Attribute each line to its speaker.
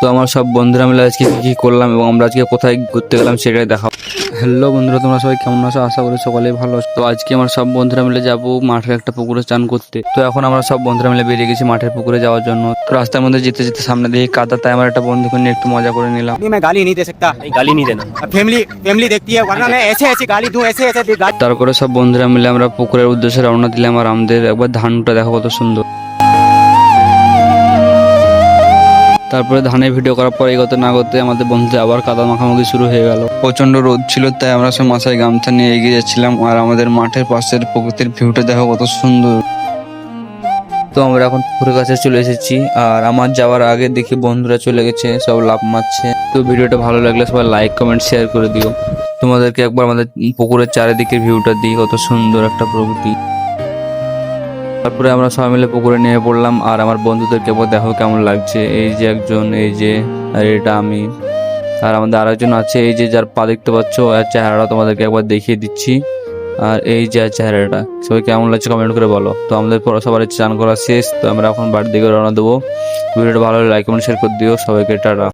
Speaker 1: তো আমার সব বন্ধুরা মিলে আজকে কি করলাম এবং আমরা আজকে কোথায় ঘুরতে গেলাম সেটাই দেখাবো। হ্যালো বন্ধুরা, তোমরা সবাই কেমন আছো? আশা করি সকলেই ভালো আছো। তো আজকে আমার সব বন্ধুরা মিলে যাবো মাঠের একটা পুকুরে চান করতে। তো এখন আমরা সব বন্ধুরা মিলে বেরিয়ে গেছি মাঠের পুকুরে যাওয়ার জন্য। তো রাস্তার মধ্যে যেতে যেতে সামনে দিয়ে কাদা, তাই আমার একটা বন্ধুকে নিয়ে একটু মজা করে নিলাম।
Speaker 2: नहीं मैं गाली नहीं दे सकता।
Speaker 3: गाली नहीं देना।
Speaker 2: फैमिली फैमिली देखती है वरना मैं ऐसे ऐसे गाली दूं ऐसे ऐसे गाली।
Speaker 1: তারপরে সব বন্ধুরা মিলে আমরা পুকুরের উদ্দেশ্যে রওনা দিলাম। আর আমাদের একবার ধানটা দেখো কত সুন্দর। তারপরে ধানের ভিডিও করার পর এগোতে না করতে আমাদের বন্ধুদের আবার কাদা মাখামাখি শুরু হয়ে গেল। প্রচন্ড রোদ ছিল, তাই আমরা সব মাথায় গামছা নিয়ে এগিয়ে যাচ্ছিলাম। আর আমাদের মাঠের পাশের প্রকৃতির ভিউটা দেখো কত সুন্দর। তো আমরা এখন পুকুরের কাছে চলে এসেছি। আর আমার যাওয়ার আগে দেখি বন্ধুরা চলে গেছে, সব লাফ মারছে। তো ভিডিওটা ভালো লাগলে সবাই লাইক কমেন্ট শেয়ার করে দিও। তোমাদেরকে একবার আমাদের পুকুরের চারিদিকের ভিউটা দিই, কত সুন্দর একটা প্রকৃতি। তারপরে আমরা সবাই মিলে পুকুরে নেমে পড়লাম। আর আমার বন্ধুদেরকে একবার দেখো কেমন লাগছে। এই যে একজন, এই যে, আর এটা আমি, আর আমাদের আরেকজন আছে এই যে, যার পা দেখতে পাচ্ছ, আর চেহারাটা তোমাদেরকে একবার দেখিয়ে দিচ্ছি। আর এই যে চেহারাটা, সবাই কেমন লাগছে কমেন্ট করে বলো। তো আমাদের সবার চান করা শেষ, তো আমরা এখন বাড়ির দিকে রওনা দেবো। ভিডিওটা ভালো লাগে লাইক কমেন্ট শেয়ার করে দিও। সবাইকে টাটা।